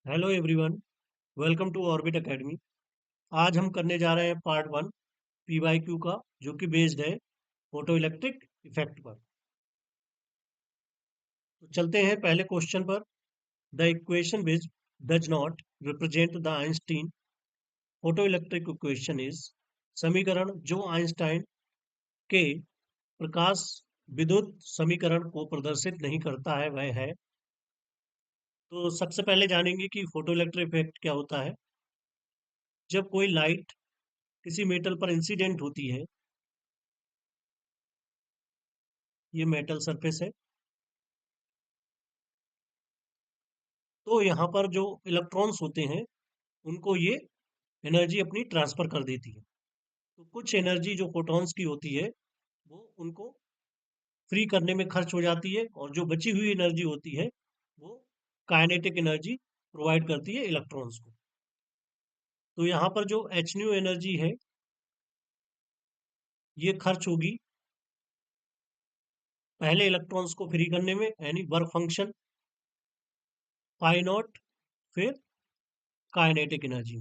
Hello everyone, welcome to Orbit Academy. आज हम करने जा रहे हैं पार्ट वन पीवाईक्यू का, जो कि बेस्ड है फोटो इलेक्ट्रिक इफेक्ट पर। तो चलते हैं पहले क्वेश्चन पर। The equation which does not represent the Einstein photo electric equation is. समीकरण जो आइंस्टाइन के प्रकाश विद्युत समीकरण को प्रदर्शित नहीं करता है वह है। तो सबसे पहले जानेंगे कि फोटो इलेक्ट्रिक इफेक्ट क्या होता है। जब कोई लाइट किसी मेटल पर इंसिडेंट होती है, ये मेटल सरफेस है, तो यहाँ पर जो इलेक्ट्रॉन्स होते हैं उनको ये एनर्जी अपनी ट्रांसफर कर देती है। तो कुछ एनर्जी जो फोटॉन्स की होती है वो उनको फ्री करने में खर्च हो जाती है, और जो बची हुई एनर्जी होती है वो काइनेटिक एनर्जी प्रोवाइड करती है इलेक्ट्रॉन्स को। तो यहाँ पर जो एच न्यू एनर्जी है ये खर्च होगी पहले इलेक्ट्रॉन्स को फ्री करने में, यानी वर्क फंक्शन पाई नॉट, फिर काइनेटिक एनर्जी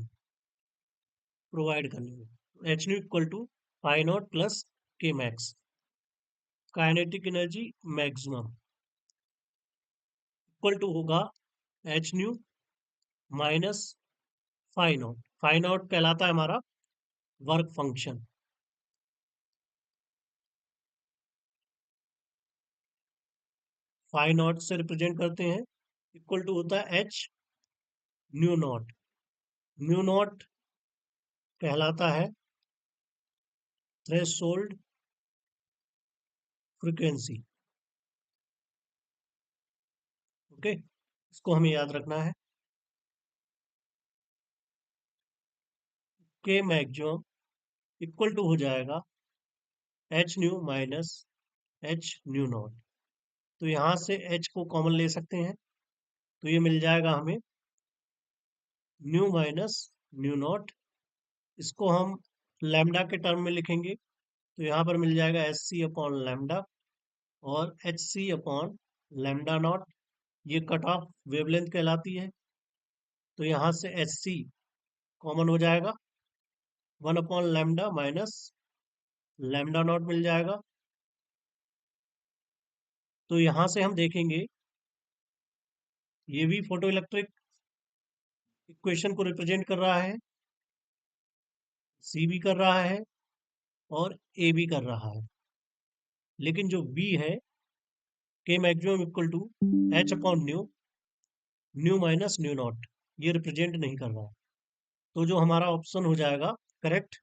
प्रोवाइड करने में। H nu equal to phi naught plus K max. Kinetic energy maximum equal to होगा h nu minus phi naught. Phi naught कहलाता है हमारा वर्क फंक्शन। फाई नॉट से represent करते हैं, इक्वल टू होता है H nu naught. Nu naught कहलाता है थ्रेशोल्ड फ्रीक्वेंसी। ओके, इसको हमें याद रखना है। के मैक्सिमम इक्वल टू हो जाएगा H nu minus H nu not. तो यहाँ से एच को कॉमन ले सकते हैं, तो ये मिल जाएगा हमें न्यू माइनस न्यू नॉट। इसको हम लैम्डा के टर्म में लिखेंगे, तो यहाँ पर मिल जाएगा एच सी अपॉन लैम्डा और H C upon lambda naught. ये कट ऑफ वेवलेंथ कहलाती है। तो यहाँ से एच सी कॉमन हो जाएगा, one upon lambda minus lambda naught मिल जाएगा। तो यहाँ से हम देखेंगे ये भी फोटो इलेक्ट्रिक इक्वेशन को रिप्रेजेंट कर रहा है, सी भी कर रहा है और ए भी कर रहा है। लेकिन जो बी है, K maximum equal to H upon nu, nu minus nu naught, ये रिप्रेजेंट नहीं कर रहा है। तो जो हमारा ऑप्शन हो जाएगा करेक्ट,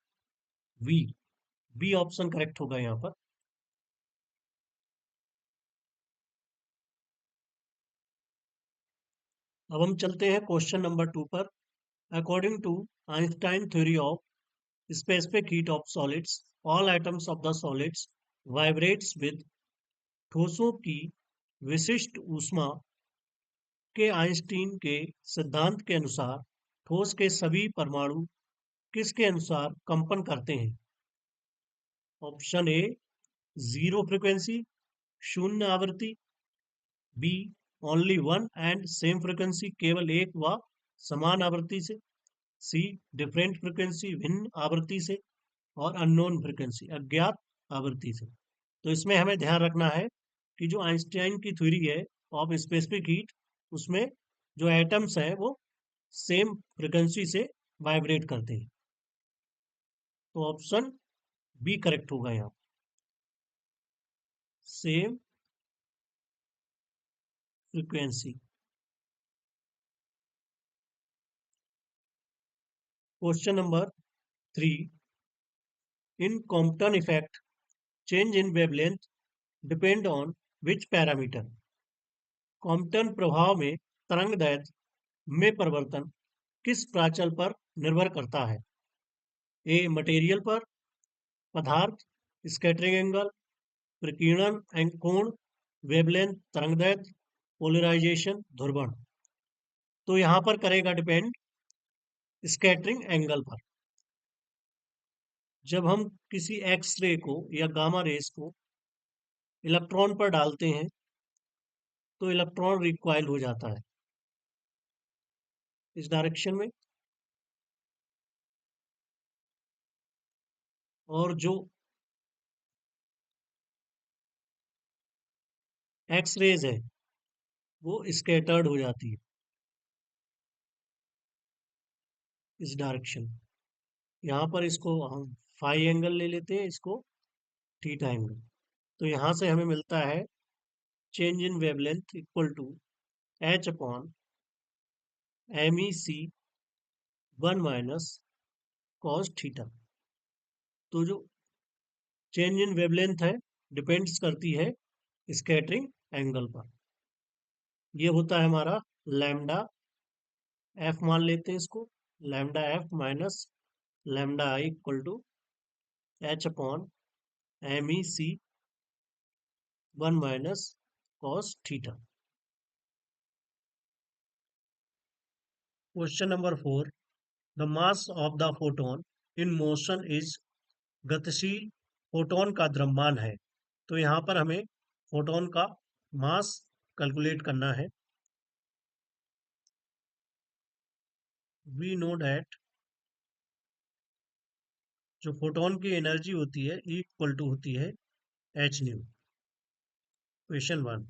वी। बी ऑप्शन करेक्ट होगा यहाँ पर। अब हम चलते हैं क्वेश्चन नंबर टू पर। According to Einstein theory of specific heat of solids, all atoms of the solids vibrates with. ठोसों की विशिष्ट ऊष्मा के आइंस्टीन के सिद्धांत के अनुसार ठोस के सभी परमाणु किसके अनुसार कंपन करते हैं। ऑप्शन ए जीरो फ्रीक्वेंसी, शून्य आवृत्ति। B only one and same frequency, केवल एक व समान आवृत्ति से। सी डिफरेंट फ्रीक्वेंसी, भिन्न आवृत्ति से। और अननोन फ्रीक्वेंसी, अज्ञात आवृत्ति से। तो इसमें हमें ध्यान रखना है कि जो आइंस्टाइन की थ्योरी है ऑफ स्पेसिफिक हीट, उसमें जो एटम्स हैं वो सेम फ्रीक्वेंसी से वाइब्रेट करते हैं। तो ऑप्शन बी करेक्ट होगा यहाँ, same frequency. Question number three. In Compton effect, change in wavelength depend on which parameter. Compton प्रभाव में तरंग दैर्ध्य में परिवर्तन किस प्राचल पर निर्भर करता है। ए मटेरियल पर, पदार्थ, स्कैटरिंग एंगल, प्रकीर्णन कोण, वेवलेंथ तरंगदैर्ध्य, पोलराइजेशन ध्रुवण। तो यहाँ पर करेगा डिपेंड स्कैटरिंग एंगल पर। जब हम किसी एक्स रे को या गामा रेस को इलेक्ट्रॉन पर डालते हैं तो इलेक्ट्रॉन रिक्वाइल हो जाता है। इस डायरेक्शन में, और जो एक्स रेज है वो स्कैटर्ड हो जाती है इस डायरेक्शन। यहाँ पर इसको हम फाई एंगल ले लेते हैं, इसको थीटा एंगल। तो यहाँ से हमें मिलता है change in wavelength equal to H upon M E C 1 - cos theta. तो जो चेंज इन वेवलेंथ है डिपेंड्स करती है स्कैटरिंग एंगल पर। ये होता है हमारा लैम्डा एफ, मान लेते हैं इसको, lambda F minus lambda I equal to H upon M E C 1 - cos theta. Question number 4, the mass of the photon in motion is, गतिशील फोटोन का द्रव्यमान है। तो यहाँ पर हमें फोटोन का मास कैलकुलेट करना है। वी नो दैट जो फोटोन की एनर्जी होती है इक्वल टू होती है H nu. Question 1,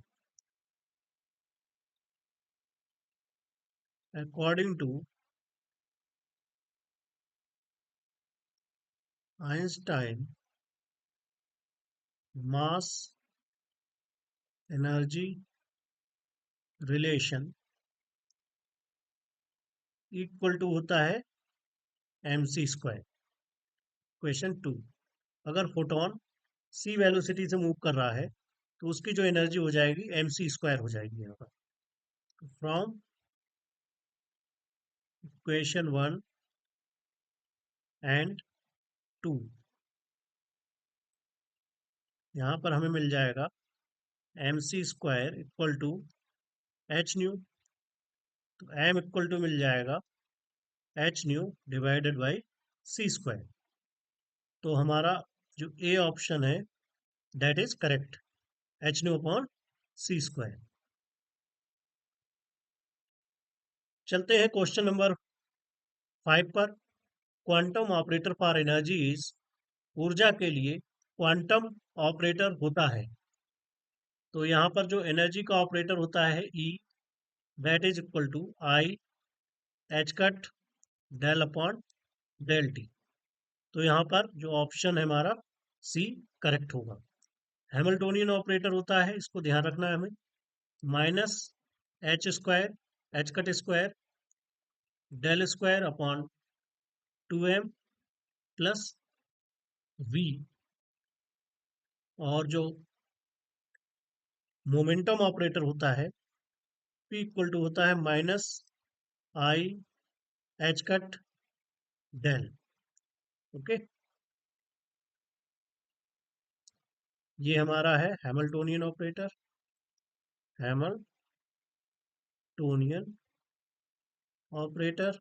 according to Einstein mass energy relation equal to होता है एम सी स्क्वायर। क्वेश्चन 2, अगर फोटोन सी वेलोसिटी से मूव कर रहा है तो उसकी जो एनर्जी हो जाएगी एम सी स्क्वायर हो जाएगी यहाँ पर। फ्रॉम इक्वेशन 1 एंड 2 यहाँ पर हमें मिल जाएगा M C square equal to H nu. तो एम इक्वल टू मिल जाएगा H nu divided by C square. तो हमारा जो ए ऑप्शन है that is correct, H nu upon C square. चलते हैं क्वेश्चन नंबर 5 पर। Quantum operator for energy is, ऊर्जा के लिए क्वांटम ऑपरेटर होता है। तो यहाँ पर जो एनर्जी का ऑपरेटर होता है E, that is equal to i H cut del upon del t. तो यहाँ पर जो ऑप्शन है हमारा सी करेक्ट होगा। हैमिल्टोनियन ऑपरेटर होता है, इसको ध्यान रखना है हमें, minus h square h cut square del square upon 2m plus V. और जो मोमेंटम ऑपरेटर होता है पी इक्वल टू होता है minus I H cut del. Okay, ये हमारा है हैमिल्टोनियन ऑपरेटर, हैमिल्टोनियन ऑपरेटर,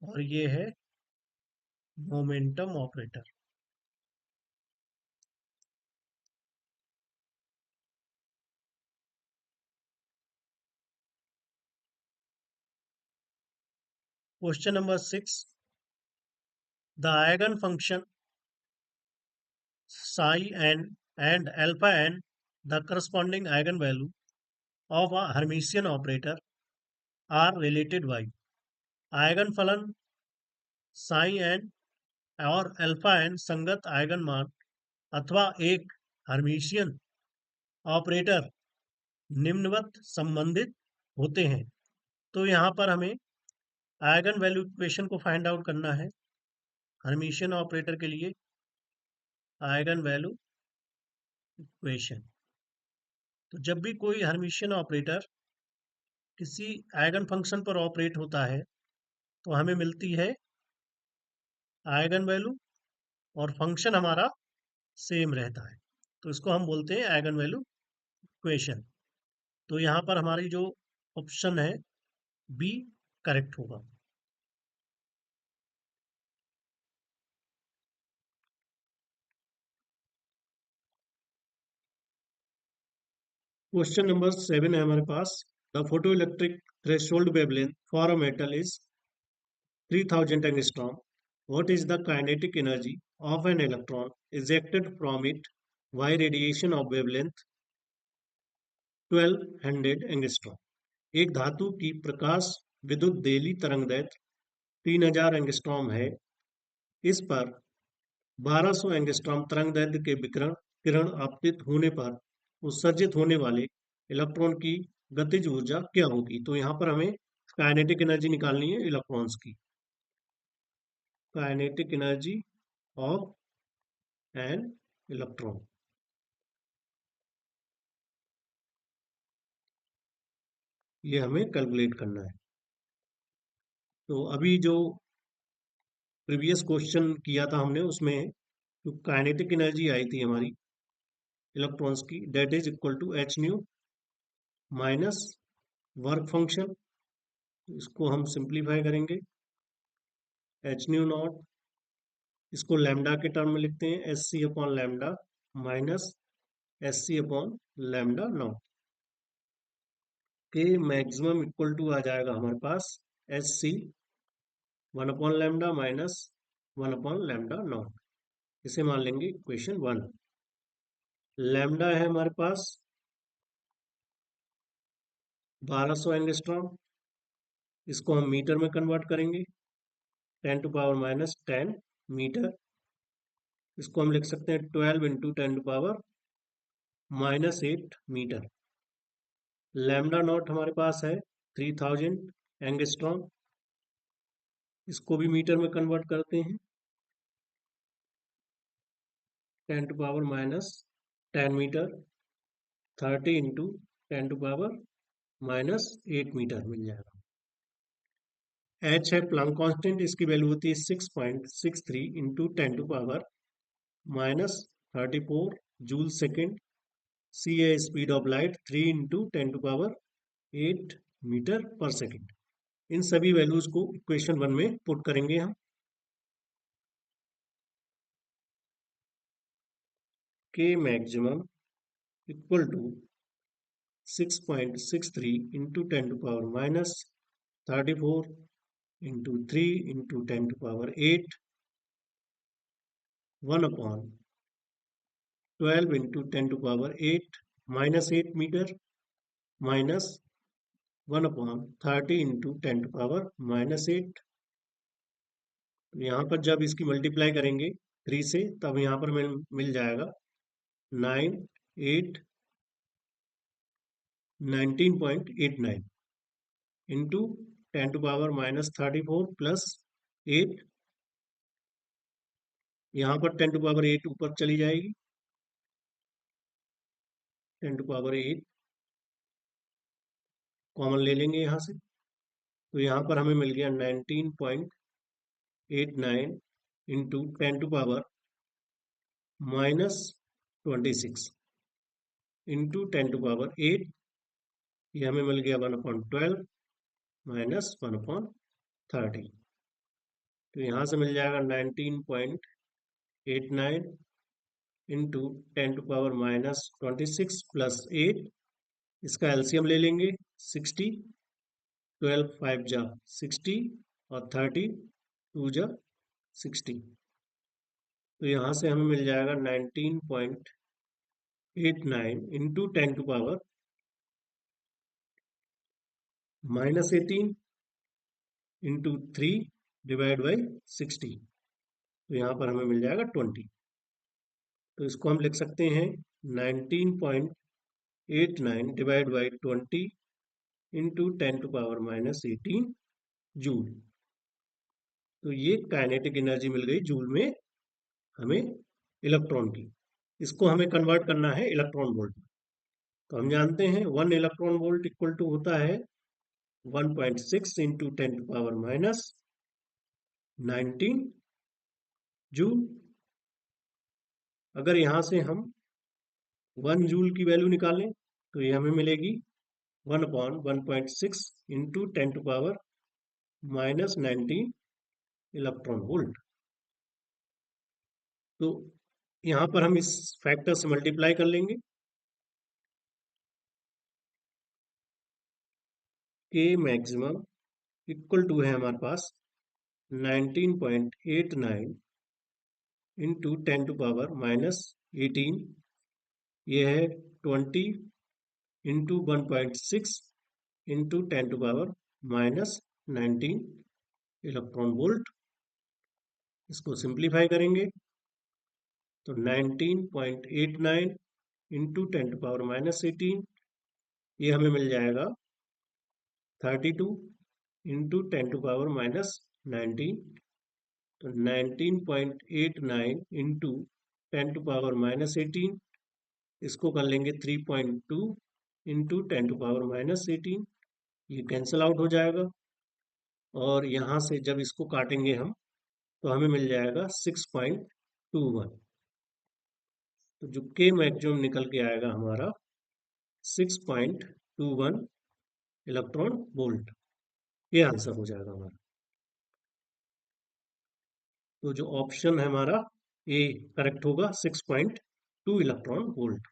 और ये है momentum operator. Question number 6, the eigen function psi n and alpha n, the corresponding eigenvalue of a Hermitian operator, are related by। Eigen फलन psi n और alpha n संगत eigen मान अथवा एक Hermitian operator निम्नवत संबंधित होते हैं। तो यहाँ पर हमें आइगन वैल्यू इक्वेशन को फाइंड आउट करना है हर्मिशियन ऑपरेटर के लिए। आइगन वैल्यू इक्वेशन, तो जब भी कोई हर्मिशियन ऑपरेटर किसी आइगन फंक्शन पर ऑपरेट होता है तो हमें मिलती है आइगन वैल्यू, और फंक्शन हमारा सेम रहता है, तो इसको हम बोलते हैं आइगन वैल्यू इक्वेशन। तो यहाँ पर हमारी जो ऑप्शन है बी करेक्ट होगा। क्वेश्चन नंबर 7 है हमारे पास, the photo electric threshold wavelength for a metal is 3000 angstrom. What is the kinetic energy of an electron ejected from it by radiation of wavelength 1200 angstrom? एक धातु की प्रकाश विद्युत देली तरंगदैर्घ्य 3000 angstrom है। इस पर 1200 एंगस्ट्रॉम तरंगदैर्घ्य के विकिरण किरण आपतित होने पर उत्सर्जित होने वाले इलेक्ट्रॉन की गतिज ऊर्जा क्या होगी? तो यहाँ पर हमें काइनेटिक एनर्जी निकालनी है इलेक्ट्रॉन्स की। Kinetic energy of an electron, ये हमें कैलकुलेट करना है। तो अभी जो प्रीवियस क्वेश्चन किया था हमने, उसमें जो काइनेटिक एनर्जी आई थी हमारी इलेक्ट्रॉन्स की, that is equal to H nu minus work function. इसको हम सिंप्लीफाई करेंगे, एच न्यू नॉट, इसको लैम्डा के टर्म में लिखते हैं, h c upon lambda minus h c upon lambda naught. K maximum equal to आ जाएगा हमारे पास h c 1 upon lambda minus 1 upon lambda naught. इसे मान लेंगे इक्वेशन 1। लैम्डा है हमारे पास 1200 एंगस्ट्रॉम, इसको हम मीटर में कन्वर्ट करेंगे, 10⁻⁻10 मीटर। इसको हम लिख सकते हैं 12 इंटू 10⁻⁻8 मीटर। लैम्डा नॉट हमारे पास है 3000 एंगस्ट्रॉम, इसको भी मीटर में कन्वर्ट करते हैं, 10⁻⁻10 मीटर, 30 इंटू 10⁻⁻8 मीटर मिल जाएगा। एच है प्लैंक कांस्टेंट, इसकी वैल्यू होती है 6.63 इंटू 10⁻⁻34 जूल सेकेंड। सी है speed of light 3 into 10⁻8 metre पर सेकेंड। इन सभी वैल्यूज को इक्वेशन 1 में पुट करेंगे हम। K maximum equal to 6.63 into 10⁻⁻34 into 3 into 10⁻8 1/12 into 10⁻8 -8 metre minus 1/30 into 10⁻⁻8। यहाँ पर जब इसकी मल्टीप्लाई करेंगे 3 से, तब यहाँ पर मिल जाएगा 19.89 इंटू 10⁻⁻34 प्लस 8। यहाँ पर 10⁻8 ऊपर चली जाएगी, 10⁻8 कॉमन ले लेंगे यहाँ से, तो यहाँ पर हमें मिल गया 19.89 इंटू 10⁻⁻26 इंटू 10⁻8, ये हमें मिल गया 1/12 माइनस 1/30। तो यहाँ से मिल जाएगा 19.89 इंटू 10⁻⁻26 प्लस 8। इसका एलसीएम ले लेंगे 60, 12 5 जा 60 और 30 2 जा 60। तो यहाँ से हमें मिल जाएगा 19.89 इंटू 10⁻−18 इंटू 3 डिवाइड बाई 60। तो यहाँ पर हमें मिल जाएगा 20। तो इसको हम लिख सकते हैं 19.89 डिवाइड बाई 20 इंटू 10⁻−18 जूल। तो ये काइनेटिक एनर्जी मिल गई जूल में हमें इलेक्ट्रॉन की। इसको हमें कन्वर्ट करना है इलेक्ट्रॉन वोल्ट में। तो हम जानते हैं 1 इलेक्ट्रॉन वोल्ट इक्वल टू होता है 1.6 इंटू 10⁻⁻19 जूल। अगर यहाँ से हम 1 जूल की वैल्यू निकालें तो ये हमें मिलेगी 1/1.6 इंटू 10⁻⁻19 इलेक्ट्रॉन वोल्ट। तो यहाँ पर हम इस फैक्टर से मल्टीप्लाई कर लेंगे, के मैक्सिमम इक्वल टू है हमारे पास 19.89 इंटू 10⁻−18, ये है 20 इंटू 1.6 इंटू 10⁻−19 इलेक्ट्रॉन वोल्ट। इसको सिंप्लीफाई करेंगे तो 19.89 इंटू 10⁻−18, ये हमें मिल जाएगा 32 इंटू 10⁻−19। तो 19.89 इंटू 10⁻−18, इसको कर लेंगे 3.2 इंटू 10⁻−18, ये कैंसिल आउट हो जाएगा। और यहाँ से जब इसको काटेंगे हम तो हमें मिल जाएगा 6.21। तो जो के मैक्सिमम निकल के आएगा हमारा 6.21 इलेक्ट्रॉन वोल्ट, ये आंसर हो जाएगा हमारा। तो जो ऑप्शन है हमारा ए करेक्ट होगा, 6.2 इलेक्ट्रॉन वोल्ट।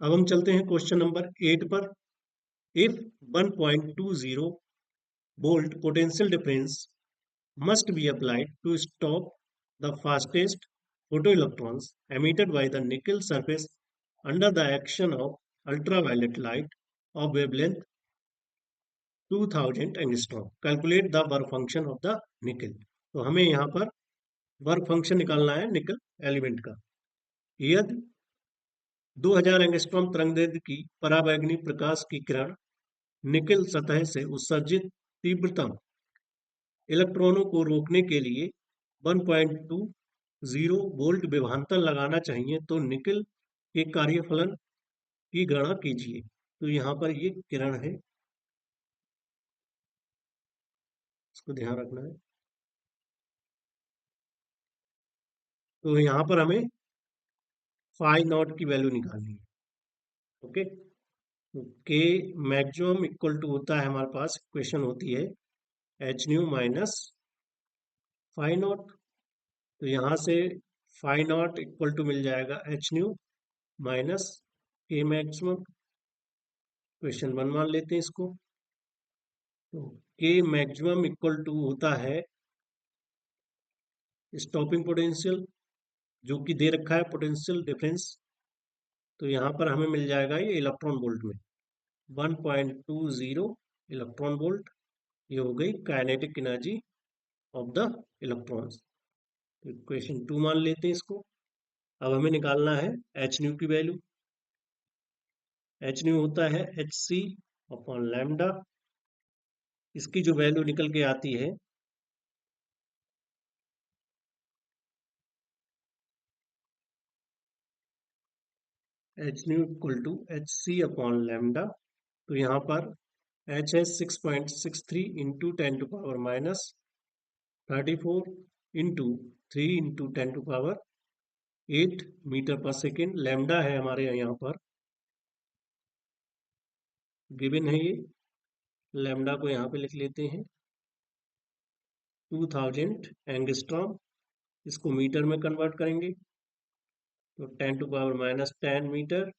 अब हम चलते हैं क्वेश्चन नंबर 8 पर। If 1.20 volt potential difference must be applied to stop the fastest photoelectrons emitted by the nickel surface under the action of ultraviolet light of wavelength 2000 angstrom. Calculate the work function of the nickel. तो हमें यहाँ पर work function निकालना है निकल element का। यदि 2000 angstrom तरंगदैर्घ्य की पराबैंगनी प्रकाश की किरण निकल सतह से उत्सर्जित तीव्रतम इलेक्ट्रॉनों को रोकने के लिए 1.20 वोल्ट विभवांतर लगाना चाहिए, तो निकल के कार्यफलन की गणना कीजिए। तो यहाँ पर ये किरण है, इसको ध्यान रखना है। तो यहाँ पर हमें फाई नॉट की वैल्यू निकालनी है। ओके, तो के मैक्सिमम इक्वल टू होता है हमारे पास इक्वेशन होती है H nu minus phi naught. तो यहाँ से फाई नॉट इक्वल टू मिल जाएगा H nu minus K maximum. Question 1 मान लेते हैं इसको। तो के मैक्सिमम इक्वल टू होता है स्टॉपिंग पोटेंशियल, जो कि दे रखा है पोटेंशियल डिफरेंस। तो यहाँ पर हमें मिल जाएगा ये इलेक्ट्रॉन वोल्ट में 1.20 इलेक्ट्रॉन वोल्ट। ये हो गई kinetic energy of the electrons. Equation 2 मान लेते हैं इसको। अब हमें निकालना है एच न्यू की वैल्यू। एच न्यू होता है एच सी अपॉन लैम्डा। इसकी जो वैल्यू निकल के आती है H nu equal to H C upon lambda. तो यहाँ पर एच है 6.63 इंटू 10⁻−34 इंटू 3 इंटू 10⁻8 मीटर पर सेकेंड। लैम्डा है हमारे यहाँ पर गिवन है, ये लैम्डा को यहाँ पे लिख लेते हैं 2000 एंगस्ट्रॉम। इसको मीटर में कन्वर्ट करेंगे तो 10⁻10 मीटर,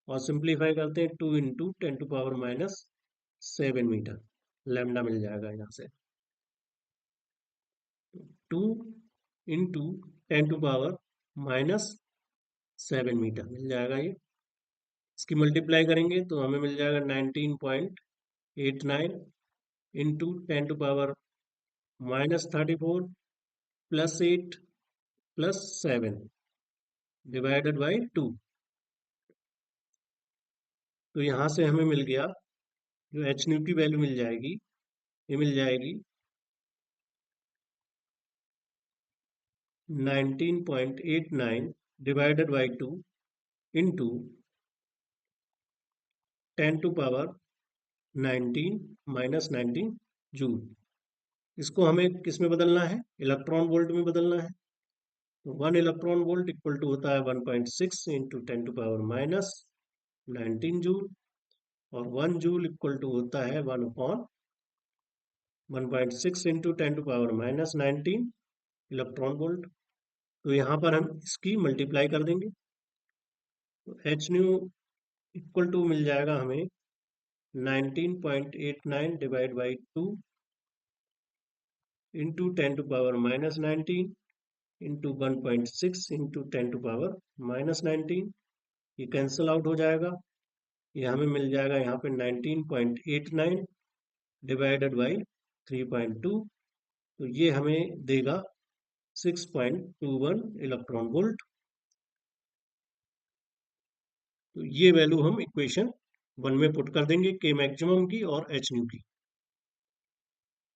और सिंप्लीफाई करते हैं 2 इंटू 10⁻7 मीटर। लैम्डा मिल जाएगा यहाँ से 2 इंटू 10⁻7 मीटर मिल जाएगा ये। इसकी मल्टीप्लाई करेंगे तो हमें मिल जाएगा 19.89 into 10⁻−34 plus 8 plus 7 divided by 2। तो यहाँ से हमें मिल गया जो एच न्यू की वैल्यू मिल जाएगी, ये मिल जाएगी 19.89 डिवाइडेड बाई 2 इंटू 10⁻19 जूल। इसको हमें किस में बदलना है, इलेक्ट्रॉन वोल्ट में बदलना है। तो 1 इलेक्ट्रॉन वोल्ट इक्वल टू होता है 1.6 इंटू 10⁻19 जूल, और 1 जूल इक्वल टू होता है 1 अपॉन 1.6 इंटू 10⁻19 इलेक्ट्रॉन वोल्ट। तो यहाँ पर हम इसकी मल्टीप्लाई कर देंगे, तो एच न्यू इक्वल टू मिल जाएगा हमें 19.89 divide by 2 into 10⁻⁻19 into 1.6 into 10⁻⁻19। ये कैंसिल आउट हो जाएगा, ये हमें मिल जाएगा यहाँ पे 19.89 डिवाइडेड बाई 3.2, तो ये हमें देगा 6.21 इलेक्ट्रॉन वोल्ट। तो ये वैल्यू हम इक्वेशन 1 में पुट कर देंगे, के मैक्सिमम की और एच न्यू की।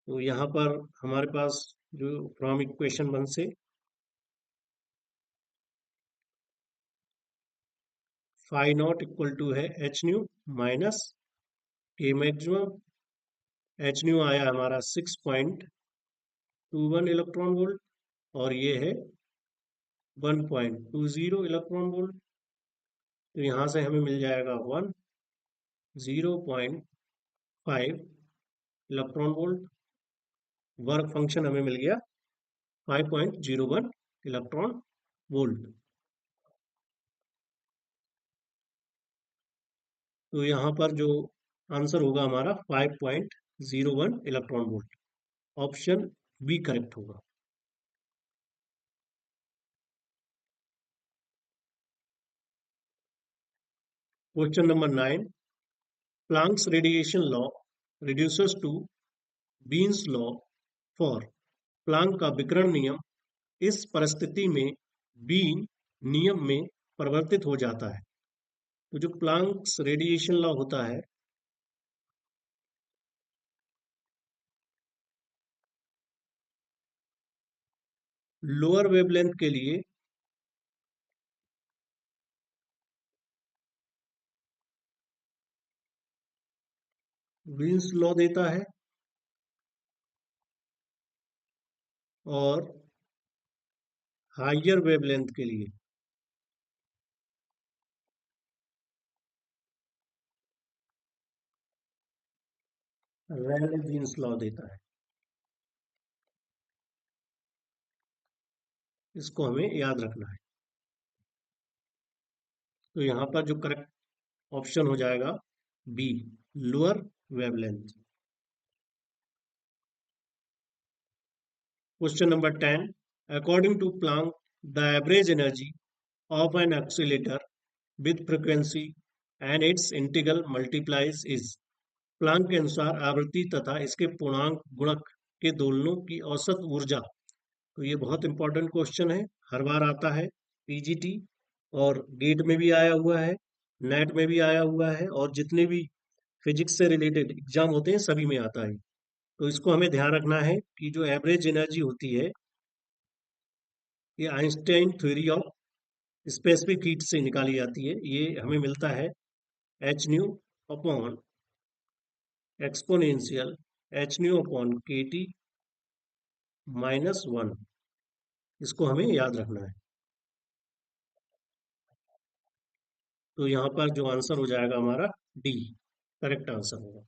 तो यहाँ पर हमारे पास जो फ्रॉम इक्वेशन 1 से फाई नॉट इक्वल टू है H nu minus K maximum. H new आया हमारा 6.21 इलेक्ट्रॉन वोल्ट और ये है 1.20 इलेक्ट्रॉन वोल्ट। तो यहाँ से हमें मिल जाएगा 0.5 इलेक्ट्रॉन वोल्ट। वर्क फंक्शन हमें मिल गया 5.01 इलेक्ट्रॉन वोल्ट। तो यहाँ पर जो आंसर होगा हमारा 5.01 electron volt, option B correct होगा। Question number 9, Planck's radiation law reduces to Wien's law for. Planck का विकिरण नियम इस परिस्थिति में बीन नियम में परिवर्तित हो जाता है। तो जो प्लांक्स रेडिएशन लॉ होता है, लोअर वेवलेंथ के लिए बीन्स लॉ देता है और हाइयर वेवलेंथ के लिए रैले जीन्स लॉ देता है। इसको हमें याद रखना है। तो यहाँ पर जो करेक्ट ऑप्शन हो जाएगा B, lower wavelength. Question number 10, according to Planck the average energy of an oscillator with frequency and its integral multiplies is। Planck के अनुसार आवृत्ति तथा इसके पूर्णांक गुणक के दोलनों की औसत ऊर्जा। तो ये बहुत इंपॉर्टेंट क्वेश्चन है, हर बार आता है पीजीटी और गेट में भी आया हुआ है, नेट में भी आया हुआ है, और जितने भी फिजिक्स से रिलेटेड एग्जाम होते हैं सभी में आता है। तो इसको हमें ध्यान रखना है कि जो एवरेज एनर्जी होती है, ये Einstein theory of specific heat से निकाली जाती है। ये हमें मिलता है H nu upon exponential H nu upon के टी -1। इसको हमें याद रखना है। तो यहाँ पर जो आंसर हो जाएगा हमारा डी, करेक्ट आंसर होगा।